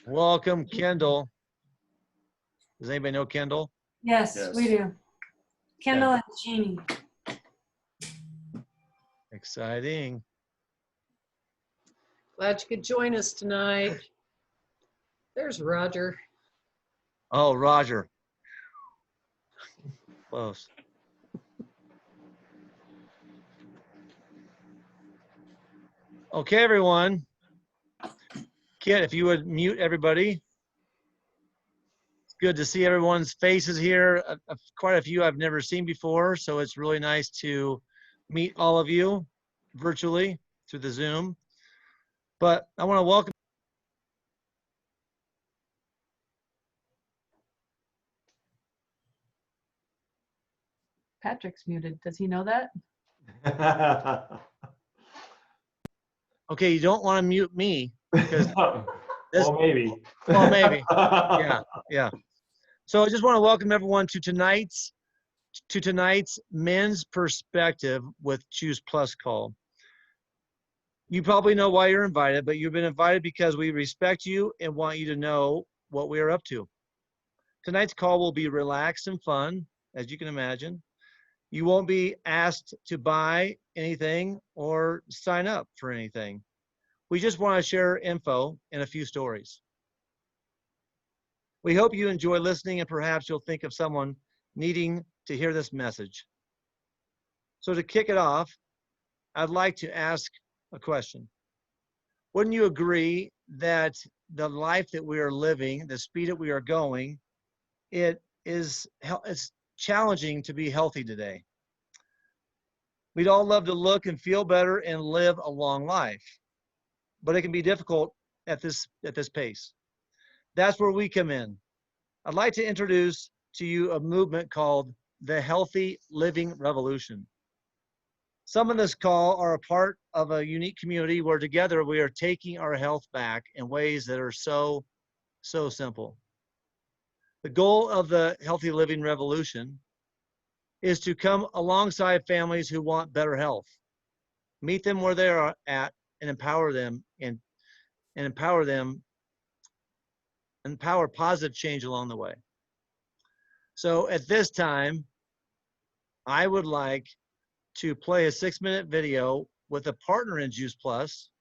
Welcome, Kendall. Does anybody know Kendall? Yes, we do. Kendall and Jeannie. Exciting. Glad you could join us tonight. There's Roger. Oh, Roger. Close. Okay, everyone. Kit, if you would mute everybody. It's good to see everyone's faces here. Quite a few I've never seen before, so it's really nice to meet all of you virtually through the Zoom. But I want to welcome. Patrick's muted. Does he know that? Okay, you don't want to mute me because this, well, maybe. well, maybe. Yeah. So I just want to welcome everyone to tonight's Men's Perspective with Choose Plus call. You probably know why you're invited, but you've been invited because we respect you and want you to know what we are up to. Tonight's call will be relaxed and fun, as you can imagine. You won't be asked to buy anything or sign up for anything. We just want to share info and a few stories. We hope you enjoy listening and perhaps you'll think of someone needing to hear this message. So to kick it off, I'd like to ask a question. Wouldn't you agree that the life that we are living, the speed that we are going, it's challenging to be healthy today. We'd all love to look and feel better and live a long life, but it can be difficult at this pace. That's where we come in. I'd like to introduce to you a movement called the Healthy Living Revolution. Some of this call are a part of a unique community where together we are taking our health back in ways that are so simple. The goal of the Healthy Living Revolution is to come alongside families who want better health, meet them where they are at, and empower them and empower positive change along the way. So at this time, I would like to play a 6-minute video with a partner in Juice Plus,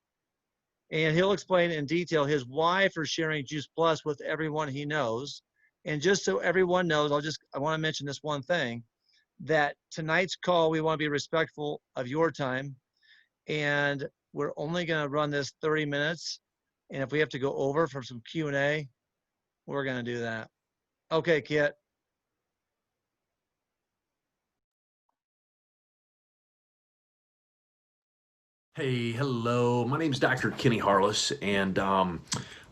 and he'll explain in detail his why for sharing Juice Plus with everyone he knows. And just so everyone knows, I want to mention this one thing, that tonight's call, we want to be respectful of your time, and we're only going to run this 30 minutes. And if we have to go over for some Q&A, we're going to do that. Okay, Kit. Hey, hello. My name is Dr. Kenny Harless, and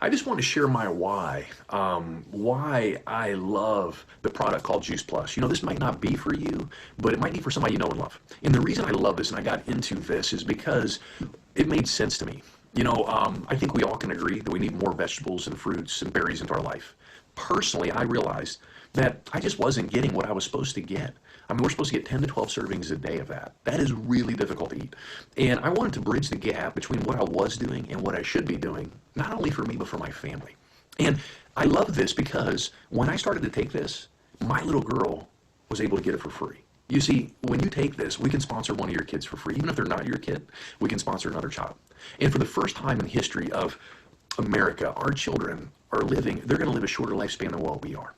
I just want to share my why I love the product called Juice Plus. You know, this might not be for you, but it might be for somebody you know and love. And the reason I love this and I got into this is because it made sense to me. You know, I think we all can agree that we need more vegetables and fruits and berries into our life. Personally, I realized that I just wasn't getting what I was supposed to get. I mean, we're supposed to get 10 to 12 servings a day of that. That is really difficult to eat. And I wanted to bridge the gap between what I was doing and what I should be doing, not only for me, but for my family. And I love this because when I started to take this, my little girl was able to get it for free. You see, when you take this, we can sponsor one of your kids for free. Even if they're not your kid, we can sponsor another child. And for the first time in the history of America, our children are they're going to live a shorter lifespan than what we are.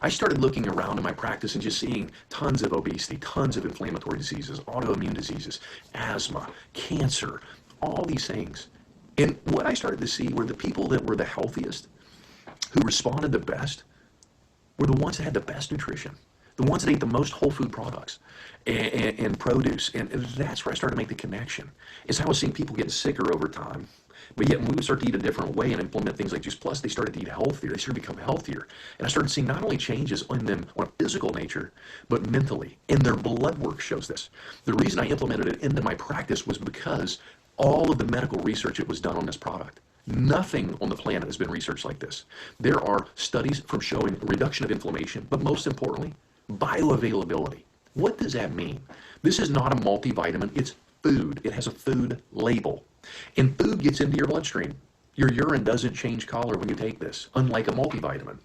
I started looking around in my practice and just seeing tons of obesity, tons of inflammatory diseases, autoimmune diseases, asthma, cancer, all these things. And what I started to see were the people that were the healthiest, who responded the best, were the ones that had the best nutrition, the ones that ate the most whole food products and produce. And that's where I started to make the connection, is how I was seeing people getting sicker over time. But yet when we would start to eat a different way and implement things like Juice Plus, they started to eat healthier. They started to become healthier. And I started seeing not only changes in them on a physical nature, but mentally. And their blood work shows this. The reason I implemented it into my practice was because all of the medical research that was done on this product. Nothing on the planet has been researched like this. There are studies from showing reduction of inflammation, but most importantly, bioavailability. What does that mean? This is not a multivitamin. It's food. It has a food label. And food gets into your bloodstream. Your urine doesn't change color when you take this, unlike a multivitamin.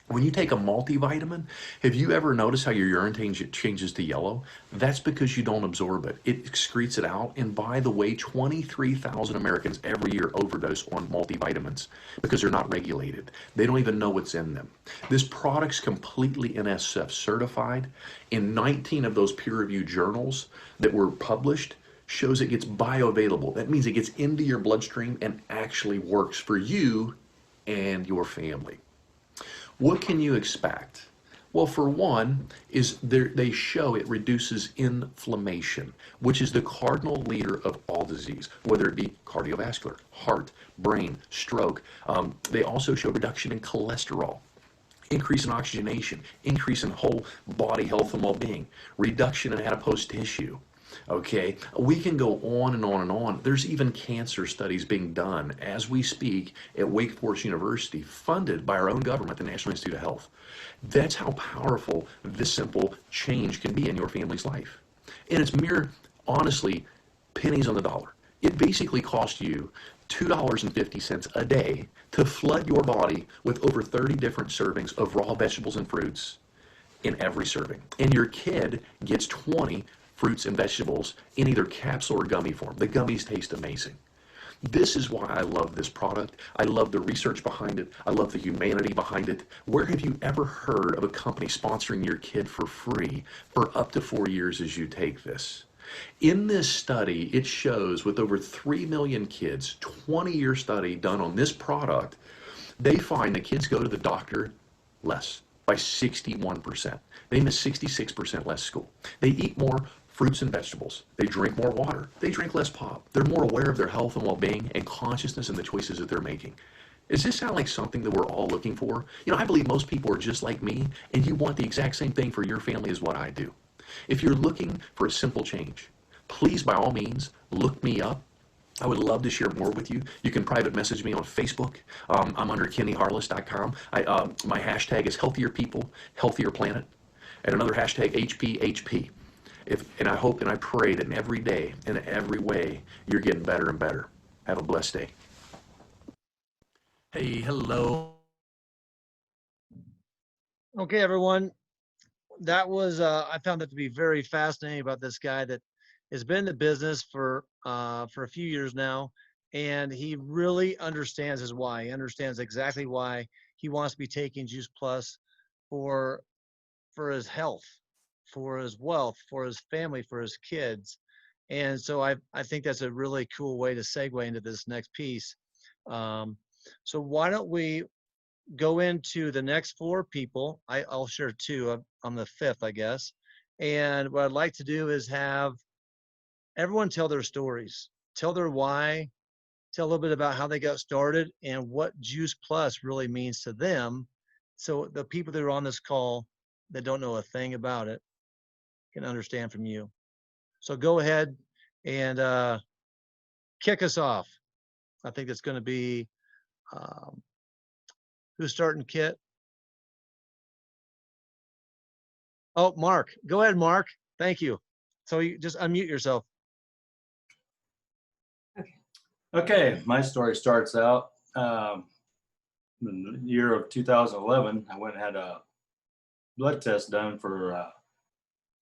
When you take a multivitamin, have you ever noticed how your urine changes to yellow? That's because you don't absorb it. It excretes it out. And by the way, 23,000 Americans every year overdose on multivitamins because they're not regulated. They don't even know what's in them. This product's completely NSF certified. In 19 of those peer-reviewed journals that were published, shows it gets bioavailable. That means it gets into your bloodstream and actually works for you and your family. What can you expect? Well, for one, they show it reduces inflammation, which is the cardinal leader of all disease, whether it be cardiovascular, heart, brain, stroke. They also show reduction in cholesterol, increase in oxygenation, increase in whole body health and well-being, reduction in adipose tissue. Okay, we can go on and on and on. There's even cancer studies being done as we speak at Wake Forest University, funded by our own government, the National Institute of Health. That's how powerful this simple change can be in your family's life. And it's mere, honestly, pennies on the dollar. It basically costs you $2.50 a day to flood your body with over 30 different servings of raw vegetables and fruits in every serving. And your kid gets 20 fruits and vegetables in either capsule or gummy form. The gummies taste amazing. This is why I love this product. I love the research behind it. I love the humanity behind it. Where have you ever heard of a company sponsoring your kid for free for up to 4 years as you take this? In this study, it shows with over 3 million kids, 20-year study done on this product, they find that kids go to the doctor less by 61%. They miss 66% less school. They eat more fruits and vegetables. They drink more water. They drink less pop. They're more aware of their health and well-being and consciousness in the choices that they're making. Does this sound like something that we're all looking for? You know, I believe most people are just like me, and you want the exact same thing for your family as what I do. If you're looking for a simple change, please, by all means, look me up. I would love to share more with you. You can private message me on Facebook. I'm under KennyHarless.com. My hashtag is Healthier People, Healthier Planet, and another hashtag HPHP. And I hope and I pray that in every day, in every way, you're getting better and better. Have a blessed day. Hey, hello. Okay, everyone. That was, I found that to be very fascinating about this guy that has been in the business for a few years now. And he really understands his why. He understands exactly why he wants to be taking Juice Plus for his health, for his wealth, for his family, for his kids. And so I think that's a really cool way to segue into this next piece. So why don't we go into the next 4 people? I'll share 2. I'm the 5th, I guess. And what I'd like to do is have everyone tell their stories, tell their why, tell a little bit about how they got started and what Juice Plus really means to them. So the people that are on this call that don't know a thing about it can understand from you. So go ahead and kick us off. I think it's going to be, who's starting, Kit? Oh, Mark. Go ahead, Mark. Thank you. So you just unmute yourself. Okay, my story starts out in the year of 2011. I went and had a blood test done for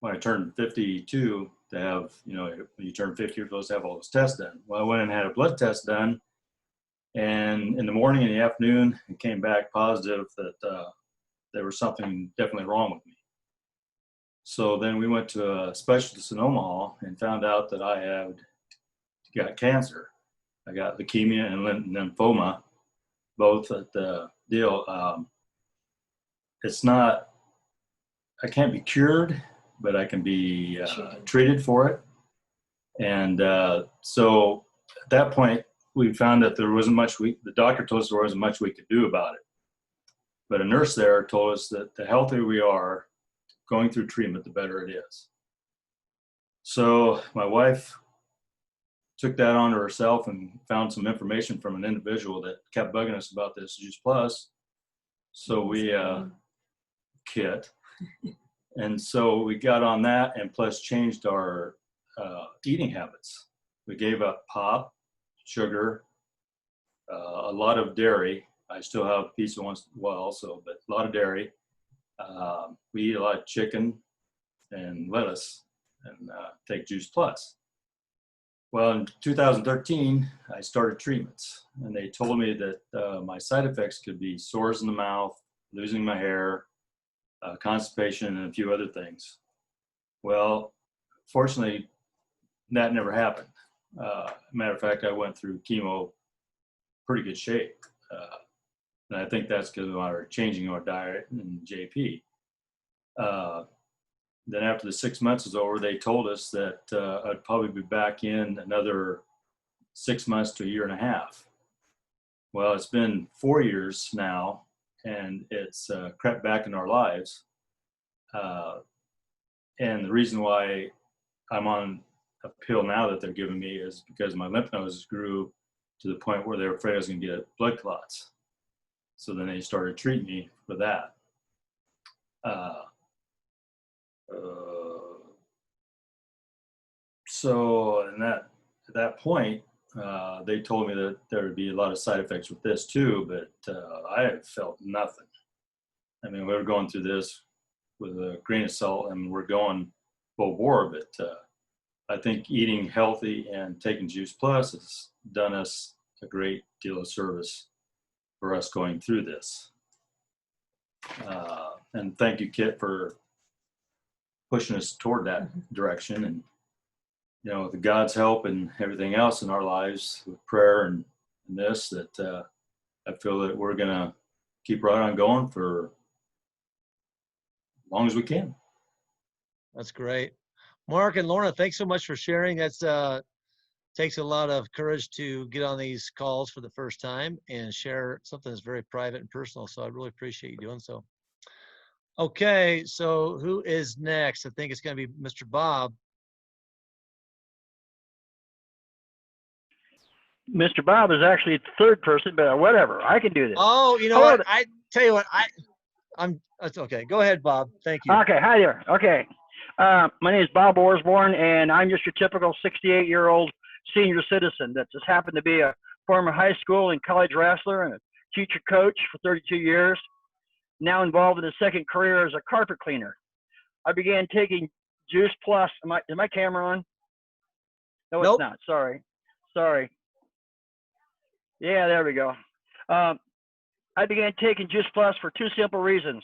when I turned 52 to have, you know, when you turn 50, you're supposed to have all those tests done. Well, I went and had a blood test done, and in the morning and the afternoon, it came back positive that there was something definitely wrong with me. So then we went to a specialist in Omaha and found out that I had got cancer. I got leukemia and lymphoma, both at the deal. It's not, I can't be cured, but I can be treated for it. And so at that point, we found that there wasn't much the doctor told us there wasn't much we could do about it. But a nurse there told us that the healthier we are going through treatment, the better it is. So my wife took that onto herself and found some information from an individual that kept bugging us about this Juice Plus. So we, Kit. And so we got on that and plus changed our eating habits. We gave up pop, sugar, a lot of dairy. I still have pizza once in a while also, but a lot of dairy. We eat a lot of chicken and lettuce and take Juice Plus. Well, in 2013, I started treatments, and they told me that my side effects could be sores in the mouth, losing my hair, constipation, and a few other things. Well, fortunately, that never happened. Matter of fact, I went through chemo pretty good shape. And I think that's because of our changing our diet and JP. Then after the 6 months was over, they told us that I'd probably be back in another 6 months to a year and a half. Well, it's been 4 years now, and it's crept back in our lives. And the reason why I'm on a pill now that they're giving me is because my lymph nodes grew to the point where they were afraid I was going to get blood clots. So then they started treating me for that. So at that point, they told me that there would be a lot of side effects with this too, but I felt nothing. I mean, we were going through this with a grain of salt, and we're going full bore, but I think eating healthy and taking Juice Plus has done us a great deal of service for us going through this. And thank you, Kit, for pushing us toward that direction. And, you know, with God's help and everything else in our lives, with prayer and this, that I feel that we're going to keep right on going for as long as we can. That's great. Mark and Lorna, thanks so much for sharing. That's takes a lot of courage to get on these calls for the first time and share something that's very private and personal. So I really appreciate you doing so. Okay, so who is next? I think it's going to be Mr. Bob. Mr. Bob is actually the third person, but whatever. I can do this. Oh, you know what? I tell you what, that's okay. Go ahead, Bob. Thank you. Okay, hi there. Okay. My name is Bob Orsborn, and I'm just your typical 68-year-old senior citizen that just happened to be a former high school and college wrestler and a teacher coach for 32 years, now involved in a second career as a carpet cleaner. I began taking Juice Plus. Is my camera on? No, Nope. It's not. Sorry. Yeah, there we go. I began taking Juice Plus for two simple reasons.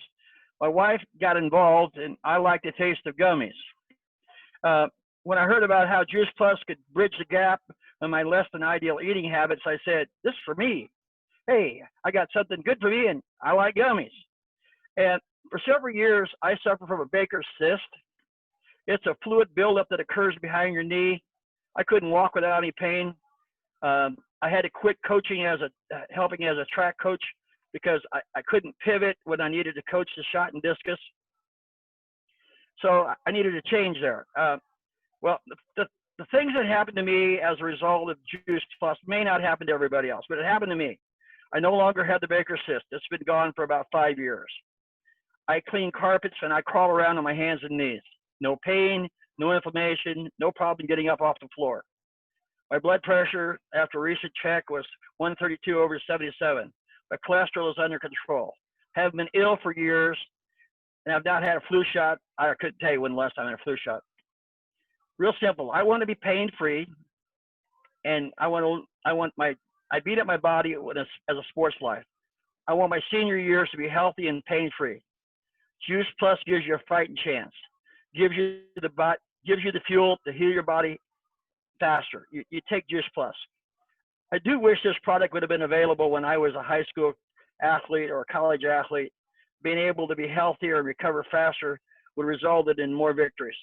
My wife got involved, and I like the taste of gummies. When I heard about how Juice Plus could bridge the gap in my less than ideal eating habits, I said, this is for me. Hey, I got something good for me, and I like gummies. And for several years, I suffered from a Baker's cyst. It's a fluid buildup that occurs behind your knee. I couldn't walk without any pain. I had to quit coaching helping as a track coach because I couldn't pivot when I needed to coach the shot and discus. So I needed a change there. Well, the things that happened to me as a result of Juice Plus may not happen to everybody else, but it happened to me. I no longer had the Baker's cyst. It's been gone for about 5 years. I clean carpets and I crawl around on my hands and knees. No pain, no inflammation, no problem getting up off the floor. My blood pressure after a recent check was 132/77. My cholesterol is under control. Haven't been ill for years, and I've not had a flu shot. I couldn't tell you when the last time I had a flu shot. Real simple. I want to be pain-free, and I beat up my body as a sports life. I want my senior years to be healthy and pain-free. Juice Plus gives you a fighting chance. Gives you the fuel to heal your body faster. You take Juice Plus. I do wish this product would have been available when I was a high school athlete or a college athlete. Being able to be healthier and recover faster would have resulted in more victories.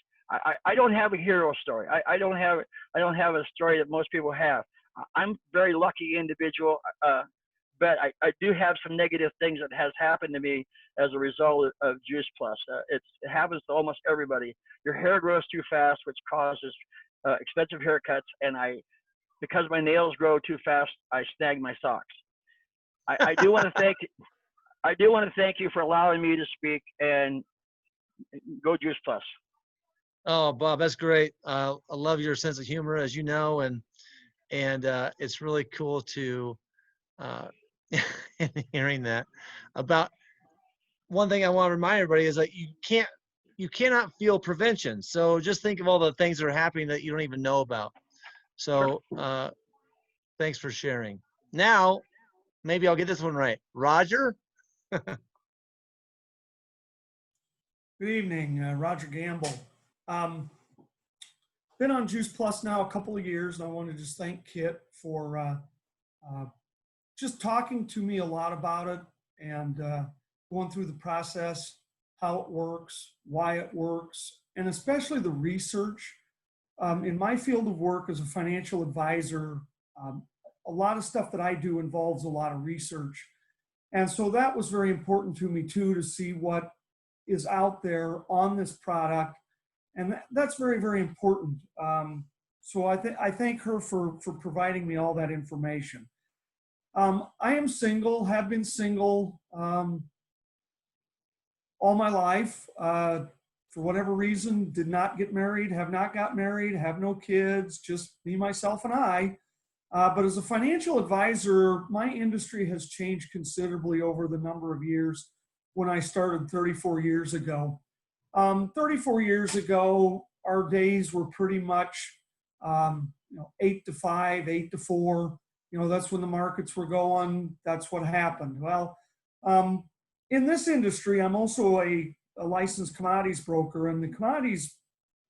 I don't have a hero story. I don't have a story that most people have. I'm a very lucky individual, but I do have some negative things that has happened to me as a result of Juice Plus. It happens to almost everybody. Your hair grows too fast, which causes expensive haircuts, and because my nails grow too fast, I snag my socks. I do want to thank you for allowing me to speak, and go Juice Plus. Oh, Bob, that's great. I love your sense of humor, as you know, and it's really cool to uh, in hearing that. About one thing I want to remind everybody is that you cannot feel prevention. So just think of all the things that are happening that you don't even know about. So thanks for sharing. Now, maybe I'll get this one right. Roger? Good evening, Roger Gamble. Been on Juice Plus now a couple of years, and I want to just thank Kit for just talking to me a lot about it and going through the process, how it works, why it works, and especially the research. In my field of work as a financial advisor, a lot of stuff that I do involves a lot of research. And so that was very important to me too, to see what is out there on this product. And that's very, very important. So I thank her for providing me all that information. I am single, have been single all my life. For whatever reason, did not get married, have not got married, have no kids, just me, myself, and I. But as a financial advisor, my industry has changed considerably over the number of years when I started 34 years ago. 34 years ago, our days were pretty much 8 to 5, 8 to 4. That's when the markets were going. That's what happened. Well, in this industry, I'm also a licensed commodities broker, and the commodities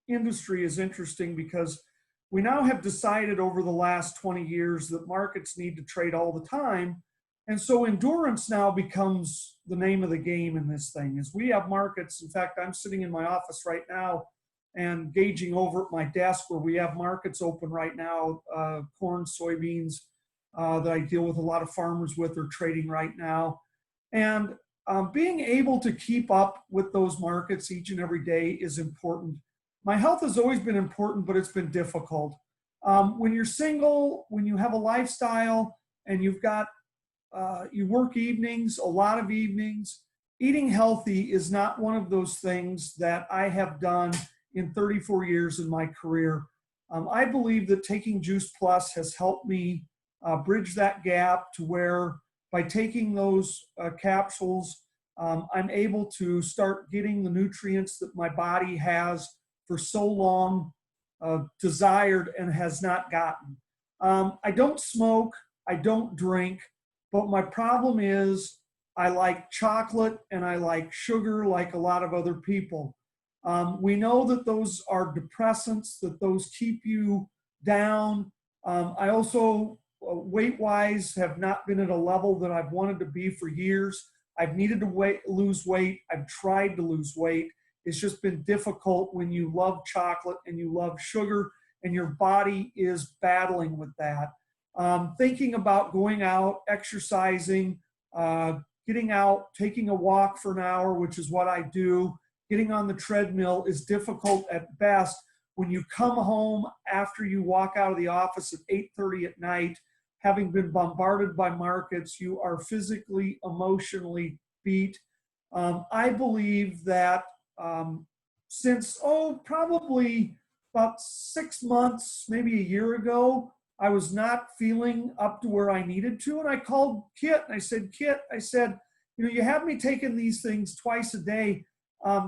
industry is interesting because we now have decided over the last 20 years that markets need to trade all the time. And so endurance now becomes the name of the game in this thing. As we have markets, in fact, I'm sitting in my office right now and gauging over at my desk where we have markets open right now, corn, soybeans, that I deal with a lot of farmers with are trading right now. And being able to keep up with those markets each and every day is important. My health has always been important, but it's been difficult. When you're single, when you have a lifestyle and you've got, you work evenings, a lot of evenings, eating healthy is not one of those things that I have done in 34 years in my career. I believe that taking Juice Plus has helped me bridge that gap to where by taking those capsules, I'm able to start getting the nutrients that my body has for so long desired and has not gotten. I don't smoke, I don't drink, but my problem is I like chocolate and I like sugar like a lot of other people. We know that those are depressants, that those keep you down. I also, weight-wise, have not been at a level that I've wanted to be for years. I've needed to lose weight. I've tried to lose weight. It's just been difficult when you love chocolate and you love sugar and your body is battling with that. Thinking about going out, exercising, getting out, taking a walk for an hour, which is what I do, getting on the treadmill is difficult at best. When you come home after you walk out of the office at 8:30 at night, having been bombarded by markets, you are physically, emotionally beat. I believe that since, probably about 6 months, maybe a year ago, I was not feeling up to where I needed to. And I called Kit and I said, Kit, you have me taking these things twice a day.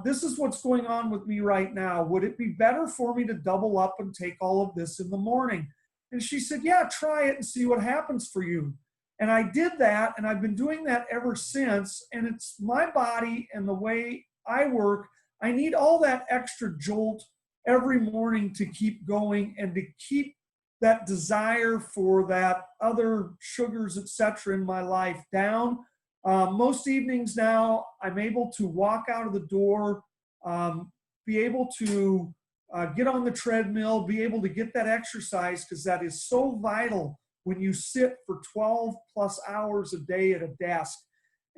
This is what's going on with me right now. Would it be better for me to double up and take all of this in the morning? And she said, yeah, try it and see what happens for you. And I did that, and I've been doing that ever since. And it's my body and the way I work. I need all that extra jolt every morning to keep going and to keep that desire for that other sugars, etc., in my life down. Most evenings now, I'm able to walk out of the door, be able to get on the treadmill, be able to get that exercise, because that is so vital when you sit for 12 plus hours a day at a desk.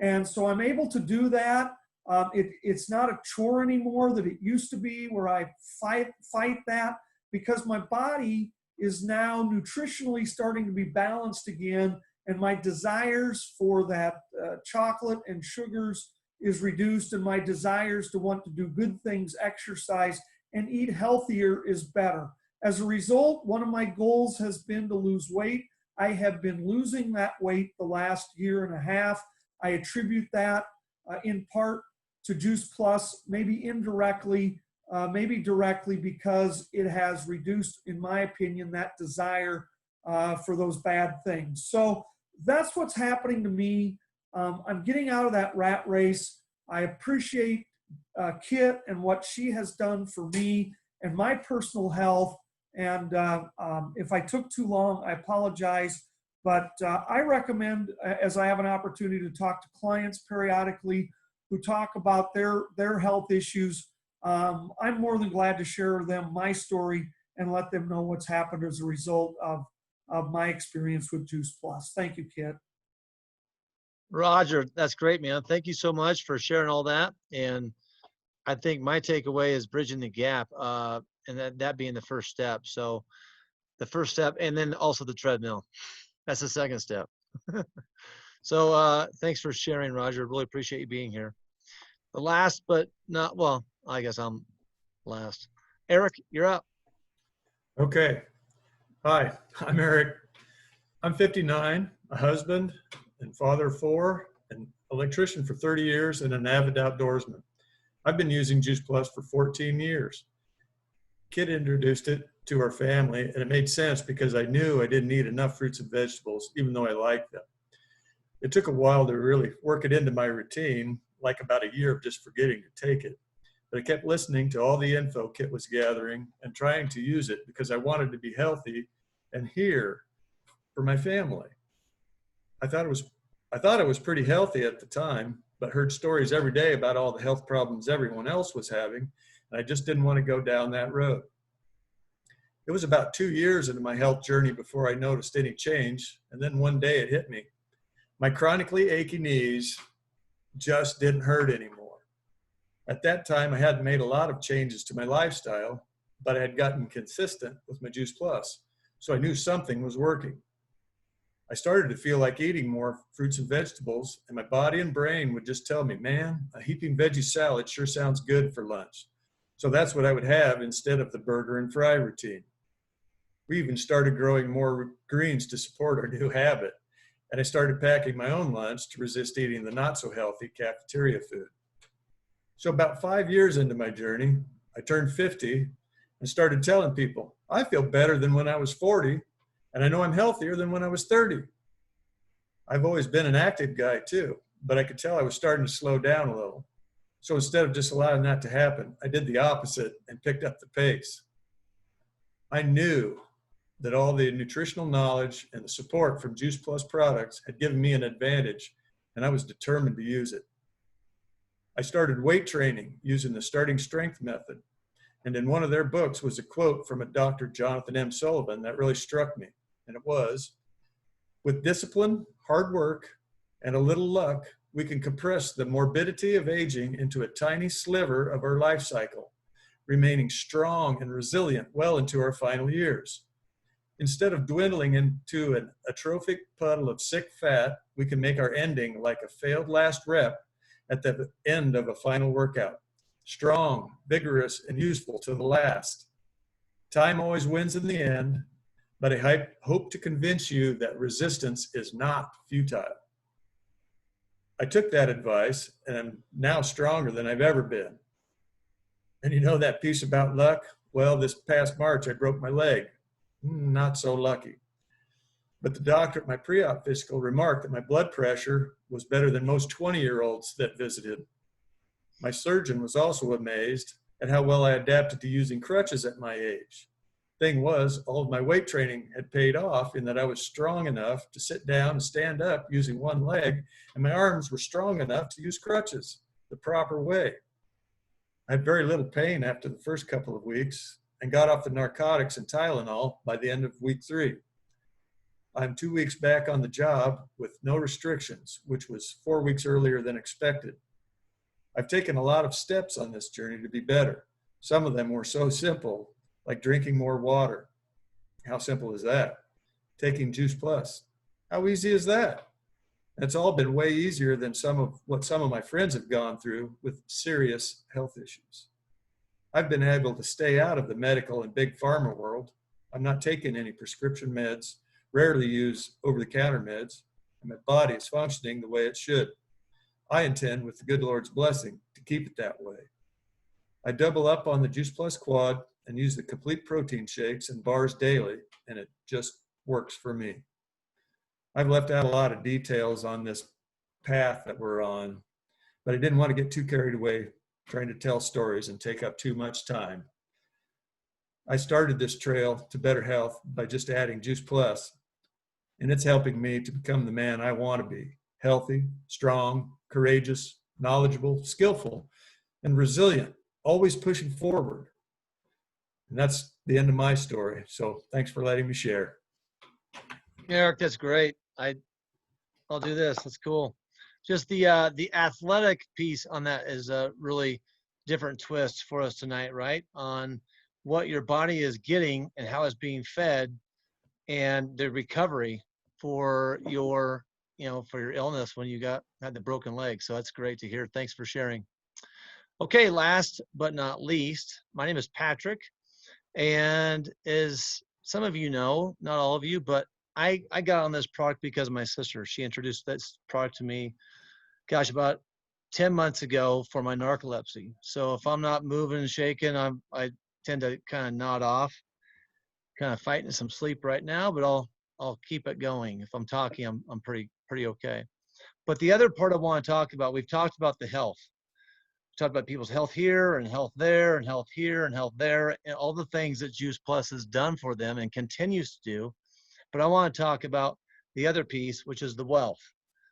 And so I'm able to do that. It's not a chore anymore that it used to be, where I fight that, because my body is now nutritionally starting to be balanced again, and my desires for that chocolate and sugars is reduced, and my desires to want to do good things, exercise, and eat healthier is better. As a result, one of my goals has been to lose weight. I have been losing that weight the last year and a half. I attribute that in part to Juice Plus, maybe indirectly, maybe directly, because it has reduced, in my opinion, that desire for those bad things. So that's what's happening to me. I'm getting out of that rat race. I appreciate Kit and what she has done for me and my personal health. And if I took too long, I apologize. But I recommend, as I have an opportunity to talk to clients periodically who talk about their health issues, I'm more than glad to share with them my story and let them know what's happened as a result of my experience with Juice Plus. Thank you, Kit. Roger, that's great, man. Thank you so much for sharing all that. And I think my takeaway is bridging the gap, and that being the first step. So the first step, and then also the treadmill. That's the second step. So thanks for sharing, Roger. Really appreciate you being here. The last, but not, well, I guess I'm last. Eric, you're up. Okay. Hi, I'm Eric. I'm 59, a husband and father of 4, an electrician for 30 years, and an avid outdoorsman. I've been using Juice Plus for 14 years. Kit introduced it to our family, and it made sense because I knew I didn't eat enough fruits and vegetables, even though I liked them. It took a while to really work it into my routine, like about a year of just forgetting to take it. But I kept listening to all the info Kit was gathering and trying to use it because I wanted to be healthy and here for my family. I thought it was pretty healthy at the time, but heard stories every day about all the health problems everyone else was having, and I just didn't want to go down that road. It was about 2 years into my health journey before I noticed any change, and then one day it hit me. My chronically achy knees just didn't hurt anymore. At that time, I hadn't made a lot of changes to my lifestyle, but I had gotten consistent with my Juice Plus, so I knew something was working. I started to feel like eating more fruits and vegetables, and my body and brain would just tell me, man, a heaping veggie salad sure sounds good for lunch. So that's what I would have instead of the burger and fry routine. We even started growing more greens to support our new habit, and I started packing my own lunch to resist eating the not so healthy cafeteria food. So about 5 years into my journey, I turned 50 and started telling people, I feel better than when I was 40, and I know I'm healthier than when I was 30. I've always been an active guy too, but I could tell I was starting to slow down a little. So instead of just allowing that to happen, I did the opposite and picked up the pace. I knew that all the nutritional knowledge and the support from Juice Plus products had given me an advantage, and I was determined to use it. I started weight training using the starting strength method, and in one of their books was a quote from a Dr. Jonathan M. Sullivan that really struck me, and it was, with discipline, hard work, and a little luck, we can compress the morbidity of aging into a tiny sliver of our life cycle, remaining strong and resilient well into our final years. Instead of dwindling into an atrophic puddle of sick fat, we can make our ending like a failed last rep at the end of a final workout. Strong, vigorous, and useful to the last. Time always wins in the end, but I hope to convince you that resistance is not futile. I took that advice, and I'm now stronger than I've ever been. And you know that piece about luck? Well, this past March, I broke my leg. Not so lucky. But the doctor at my pre-op physical remarked that my blood pressure was better than most 20-year-olds that visited. My surgeon was also amazed at how well I adapted to using crutches at my age. Thing was, all of my weight training had paid off in that I was strong enough to sit down and stand up using one leg, and my arms were strong enough to use crutches the proper way. I had very little pain after the first couple of weeks and got off the narcotics and Tylenol by the end of week 3. I'm 2 weeks back on the job with no restrictions, which was 4 weeks earlier than expected. I've taken a lot of steps on this journey to be better. Some of them were so simple, like drinking more water. How simple is that? Taking Juice Plus. How easy is that? It's all been way easier than some of my friends have gone through with serious health issues. I've been able to stay out of the medical and big pharma world. I'm not taking any prescription meds, rarely use over-the-counter meds, and my body is functioning the way it should. I intend, with the good Lord's blessing, to keep it that way. I double up on the Juice Plus Quad and use the complete protein shakes and bars daily, and it just works for me. I've left out a lot of details on this path that we're on, but I didn't want to get too carried away trying to tell stories and take up too much time. I started this trail to better health by just adding Juice Plus, and it's helping me to become the man I want to be: healthy, strong, courageous, knowledgeable, skillful, and resilient, always pushing forward. And that's the end of my story. So thanks for letting me share. Eric, that's great. I'll do this. That's cool. Just the athletic piece on that is a really different twist for us tonight, right? On what your body is getting and how it's being fed, and the recovery for your, for your illness when you had the broken leg. So that's great to hear. Thanks for sharing. Okay, last but not least, my name is Patrick, and as some of you know, not all of you, but I got on this product because of my sister. She introduced this product to me, gosh, about 10 months ago for my narcolepsy. So if I'm not moving and shaking, I tend to kind of nod off, kind of fighting some sleep right now, but I'll keep it going. If I'm talking, I'm pretty okay. But the other part I want to talk about, we've talked about the health. We talked about people's health here and health there and health here and health there, and all the things that Juice Plus has done for them and continues to do. But I want to talk about the other piece, which is the wealth.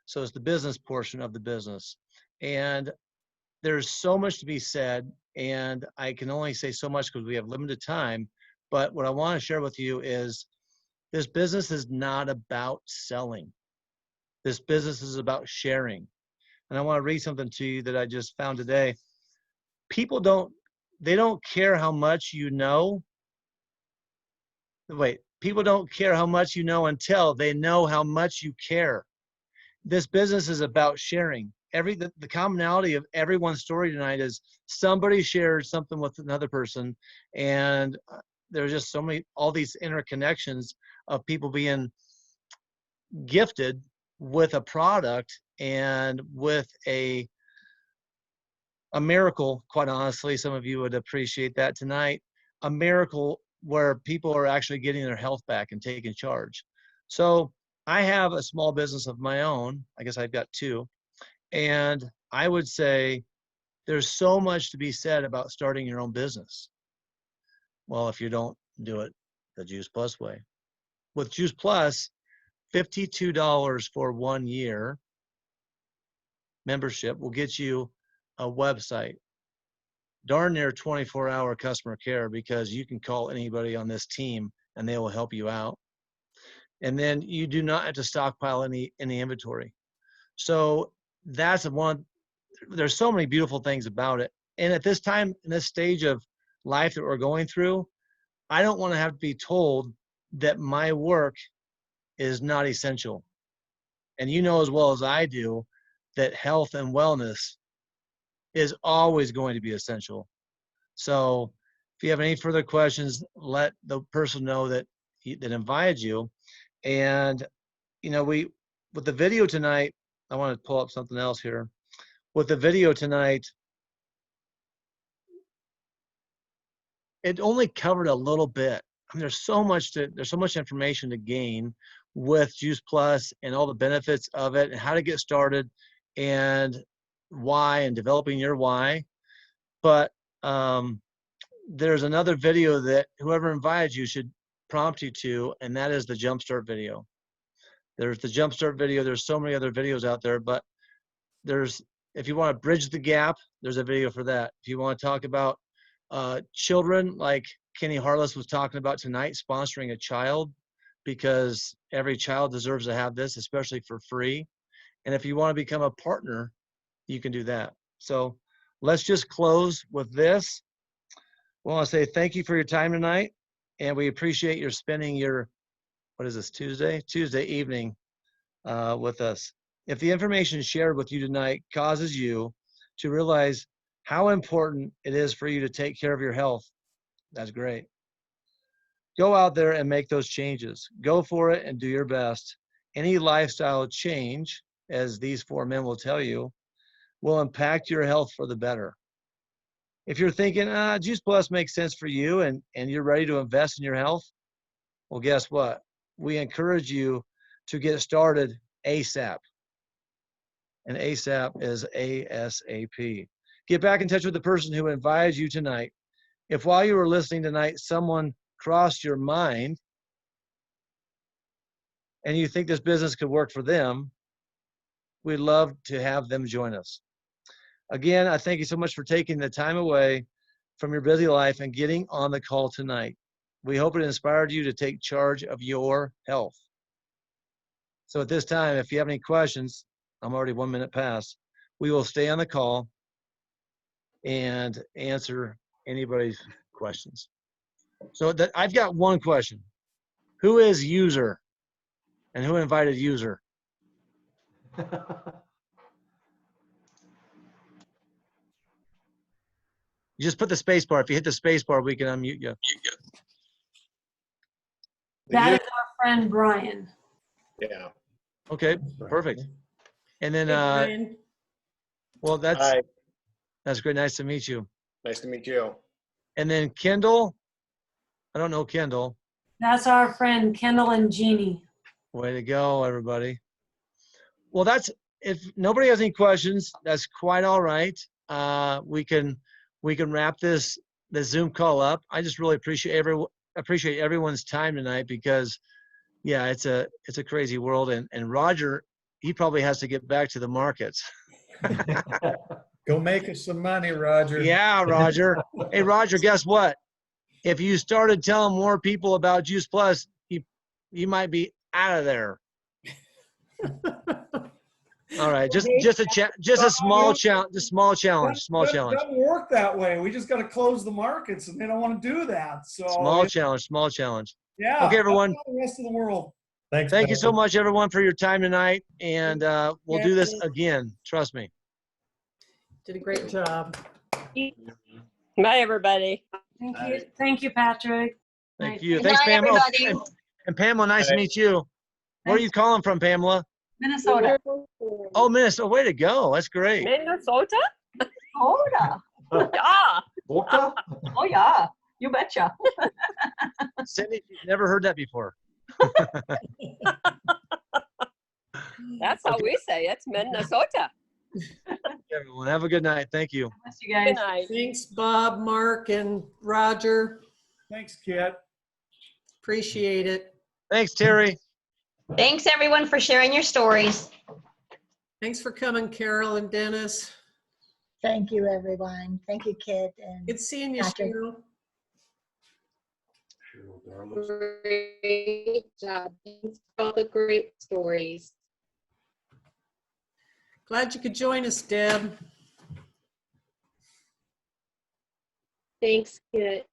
So it's the business portion of the business. And there's so much to be said, and I can only say so much because we have limited time. But what I want to share with you is this business is not about selling. This business is about sharing. And I want to read something to you that I just found today. People don't care how much you know. People don't care how much you know until they know how much you care. This business is about sharing. The commonality of everyone's story tonight is somebody shared something with another person, and there's just all these interconnections of people being gifted with a product and with a miracle. Quite honestly, some of you would appreciate that tonight. A miracle where people are actually getting their health back and taking charge. So I have a small business of my own. I guess I've got two. And I would say there's so much to be said about starting your own business. Well, if you don't do it the Juice Plus way. With Juice Plus, $52 for 1 year membership will get you a website, darn near 24-hour customer care, because you can call anybody on this team and they will help you out. And then you do not have to stockpile any inventory. So that's there's so many beautiful things about it. And at this time, in this stage of life that we're going through, I don't want to have to be told that my work is not essential. And you know as well as I do that health and wellness is always going to be essential. So if you have any further questions, let the person know that invited you. And with the video tonight, I want to pull up something else here. With the video tonight, it only covered a little bit. I mean, there's so much information to gain with Juice Plus and all the benefits of it and how to get started and why and developing your why. But there's another video that whoever invited you should prompt you to, and that is the Jumpstart video. There's the Jumpstart video. There's so many other videos out there, but if you want to bridge the gap, there's a video for that. If you want to talk about children, like Kenny Harless was talking about tonight, sponsoring a child, because every child deserves to have this, especially for free. And if you want to become a partner, you can do that. So let's just close with this. I want to say thank you for your time tonight, and we appreciate your spending your, what is this, Tuesday evening with us. If the information shared with you tonight causes you to realize how important it is for you to take care of your health, that's great. Go out there and make those changes. Go for it and do your best. Any lifestyle change, as these 4 men will tell you, will impact your health for the better. If you're thinking, Juice Plus makes sense for you and you're ready to invest in your health, well, guess what? We encourage you to get started ASAP. And ASAP is ASAP. Get back in touch with the person who invited you tonight. If while you were listening tonight, someone crossed your mind and you think this business could work for them, we'd love to have them join us. Again, I thank you so much for taking the time away from your busy life and getting on the call tonight. We hope it inspired you to take charge of your health. So at this time, if you have any questions, I'm already 1 minute past, we will stay on the call and answer anybody's questions. So I've got one question. Who is user? And who invited user? You just put the space bar. If you hit the space bar, we can unmute you. That is our friend Brian. Yeah. Okay, perfect. And then, Brian. well, that's Hi, great. Nice to meet you. nice to meet you. And then Kendall. I don't know Kendall. That's our friend Kendall and Jeannie. Way to go, everybody. Well, if nobody has any questions, that's quite all right. We can wrap this Zoom call up. I just really appreciate everyone's time tonight because, yeah, it's a crazy world. And Roger, he probably has to get back to the markets. Go make us some money, Roger. Yeah, Roger. Hey, Roger, guess what? If you started telling more people about Juice Plus, you might be out of there. All right, just a small challenge, small challenge. Doesn't work that way. We just got to close the markets, and they don't want to do that. So Small challenge. Yeah. Okay, everyone. That's how the rest of the world. Thanks. Thank you so Malcolm. much, everyone, for your time tonight, and we'll do this again. Trust me. Did a great job. Bye, everybody. Thank you, Patrick. Thank you. Good Thanks, night, Pamela. everybody. And Pamela, nice to meet you. Where are you calling from, Pamela? Minnesota. Oh, Minnesota. Way to go. That's great. Minnesota? Minnesota. Yeah. Oh, yeah. You betcha. Cindy, she's never heard that before. That's how we say it. It's Minnesota. Everyone, have a good night. Thank you. Bless you guys. Good night. Thanks, Bob, Mark, and Roger. Thanks, Kit. Appreciate it. Thanks, Terry. Thanks, everyone, for sharing your stories. Thanks for coming, Carol and Dennis. Thank you, everyone. Thank you, Kit. And Good seeing you, Patrick. Cheryl. Great job. Thanks for all the great stories. Glad you could join us, Deb. Thanks, Kit.